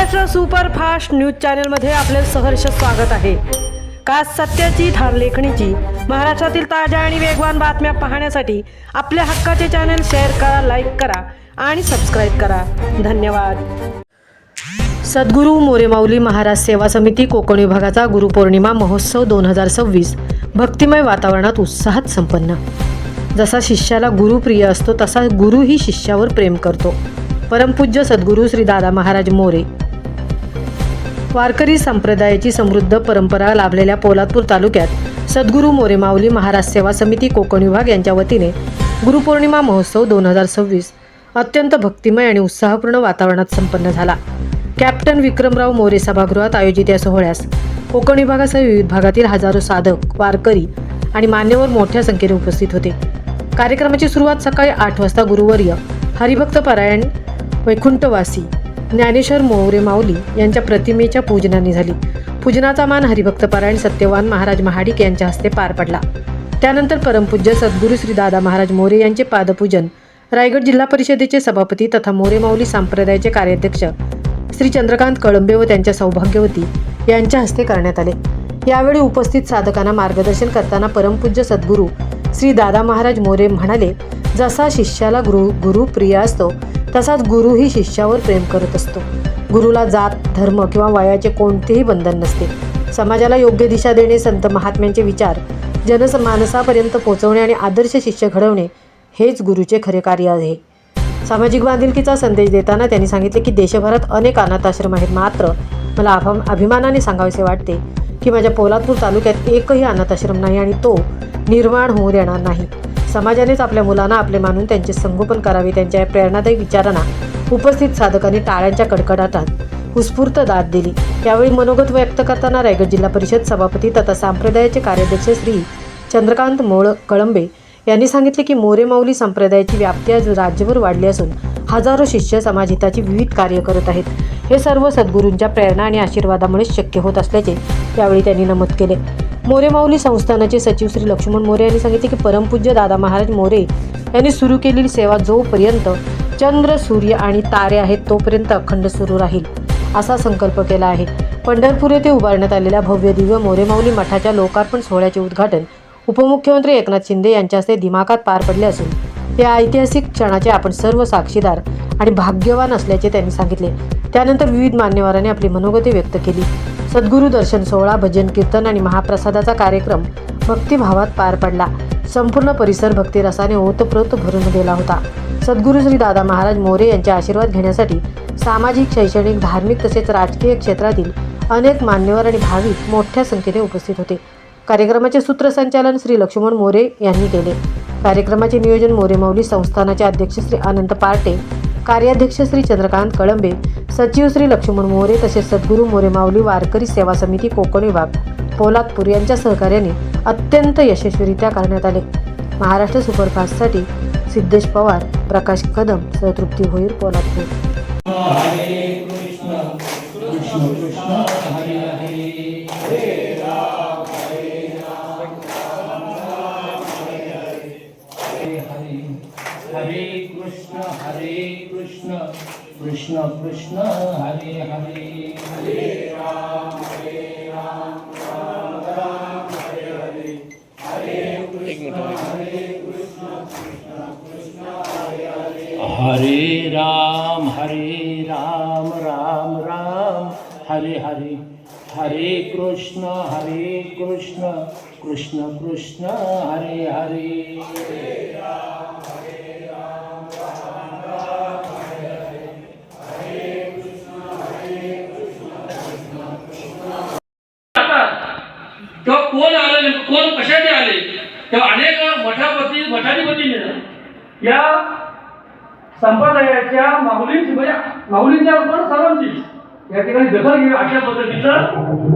Maharashtra superfast news चॅनलमध्ये आपले सहर्ष स्वागत आहे। खास सत्याची धार लेखणीची महाराष्ट्रातील ताज्या आणि वेगवान बातम्या पाहण्यासाठी आपल्या हक्काचे चॅनल शेअर करा, लाईक करा आणि सबस्क्राईब करा। धन्यवाद। सद्गुरू मोरेमाऊली महाराज सेवा समिती कोकण विभागाचा गुरुपौर्णिमा महोत्सव 2026 भक्तिमय वातावरणात उत्साहात संपन्न। जसा शिष्याला गुरु प्रिय असतो तसा गुरुही शिष्यावर प्रेम करतो। परमपूज्य सद्गुरू श्री दादा महाराज मोरे वारकरी संप्रदायाची समृद्ध परंपरा लाभलेल्या पोलादपूर तालुक्यात सद्गुरू मोरेमाऊली महाराज सेवा समिती कोकण विभाग यांच्या वतीने गुरुपौर्णिमा महोत्सव 2026 अत्यंत भक्तिमय आणि उत्साहपूर्ण वातावरणात संपन्न झाला। कॅप्टन विक्रमराव मोरे सभागृहात आयोजित या सोहळ्यास कोकण विभागासह विविध भागातील हजारो साधक, वारकरी आणि मान्यवर मोठ्या संख्येने उपस्थित होते। कार्यक्रमाची सुरुवात सकाळी 8 वाजता गुरुवर्य हरिभक्त पारायण वैकुंठवासी ज्ञानेश्वर मोरेमाऊली यांच्या प्रतिमेच्या पूजनाने झाली। पूजनाचा मान हरिभक्त पारायण सत्यवान महाराज महाडिक यांच्या हस्ते पार पडला। त्यानंतर परमपूज्य सद्गुरू श्री दादा महाराज मोरे यांचे पादपूजन रायगड जिल्हा परिषदेचे सभापती तथा मोरेमाऊली संप्रदायाचे कार्याध्यक्ष श्री चंद्रकांत कळंबे व त्यांच्या सौभाग्यवती यांच्या हस्ते करण्यात आले। यावेळी उपस्थित साधकांना मार्गदर्शन करताना परमपूज्य सद्गुरू श्री दादा महाराज मोरे म्हणाले, जसा शिष्याला गुरु प्रिय असतो तसाच गुरुही शिष्यावर प्रेम करत असतो। गुरुला जात, धर्म किंवा वयाचे कोणतेही बंधन नसते। समाजाला योग्य दिशा देणे, संत महात्म्यांचे विचार जनमानसापर्यंत पोहोचवणे आणि आदर्श शिष्य घडवणे हेच गुरुचे खरे कार्य आहे। सामाजिक बांधिलकीचा संदेश देताना त्यांनी सांगितले की देशभरात अनेक अनाथाश्रम आहेत, मात्र मला अभिमानाने सांगावेसे वाटते की माझ्या पोलादपूर तालुक्यात एकही अनाथाश्रम नाही आणि तो निर्माण होऊ देणार नाही। समाजानेच आपल्या मुलांना आपले मानून त्यांचे संगोपन करावे। त्यांच्या प्रेरणादायी विचारांना उपस्थित साधकांनी टाळ्यांच्या कडकडाटात उत्स्फूर्त दाद दिली। यावेळी मनोगत व्यक्त करताना रायगड जिल्हा परिषद सभापती तथा संप्रदायाचे कार्याध्यक्ष श्री चंद्रकांत कळंबे यांनी सांगितले की मोरेमाऊली संप्रदायाची व्याप्ती आज राज्यभर वाढली असून हजारो शिष्य समाजहिताची विविध कार्य करत आहेत। हे सर्व सद्गुरूंच्या प्रेरणा आणि आशीर्वादामुळेच शक्य होत असल्याचे यावेळी त्यांनी नमूद केले। मोरेमाऊली संस्थानाचे सचिव श्री लक्ष्मण मोरे यांनी सांगितले की परमपूज्य दादा महाराज मोरे यांनी सुरू केलेली सेवा जोपर्यंत चंद्र, सूर्य आणि तारे आहेत तोपर्यंत अखंड सुरू राहील असा संकल्प केला आहे। पंढरपूर येथे उभारण्यात आलेल्या भव्य दिव्य मोरेमाऊली मठाच्या लोकार्पण सोहळ्याचे उद्घाटन उपमुख्यमंत्री एकनाथ शिंदे यांच्या हस्ते दिमाखात पार पडले असून या ऐतिहासिक क्षणाचे आपण सर्व साक्षीदार आणि भाग्यवान असल्याचे त्यांनी सांगितले। त्यानंतर विविध मान्यवरांनी आपली मनोगते व्यक्त केली। सद्गुरू दर्शन सोहळा, भजन कीर्तन आणि महाप्रसादाचा कार्यक्रम भक्तिभावात पार पडला। संपूर्ण परिसर भक्तिरसाने ओतप्रोत भरून गेला होता। सद्गुरू श्री दादा महाराज मोरे यांचे आशीर्वाद घेण्यासाठी सामाजिक, शैक्षणिक, धार्मिक तसेच राजकीय क्षेत्रातील अनेक मान्यवर आणि भाविक मोठ्या संख्येने उपस्थित होते। कार्यक्रमाचे सूत्रसंचालन श्री लक्ष्मण मोरे यांनी केले। कार्यक्रमाचे नियोजन मोरेमाऊली संस्थानाचे अध्यक्ष श्री अनंत पार्टे, कार्याध्यक्ष श्री चंद्रकांत कळंबे, सचिव श्री लक्ष्मण मोरे तसेच सद्गुरू मोरेमाऊली वारकरी सेवा समिती कोकण विभाग पोलादपूर यांच्या सहकार्याने अत्यंत यशस्वीरित्या करण्यात आले। महाराष्ट्र सुपरफास्टसाठी सिद्धेश पवार, प्रकाश कदम, तृप्ती भोईर, पोलादपूर। हरे कृष्ण कृष्ण कृष्ण हरे हरे, हरे राम राम राम हरे हरे, हरे कृष्ण कृष्ण कृष्ण हरे हरे, हरे राम राम राम हरे हरे, हरे कृष्ण कृष्ण कृष्ण हरे हरे, हरे राम तेव्हा कोण आले, कोण कशाने आले, तेव्हा अनेक मठाधिपतीने या संप्रदायाच्या माऊलींची म्हणजे माऊलींच्या पण सर्वांची या ठिकाणी दखल घ्यावी अशा पद्धतीचं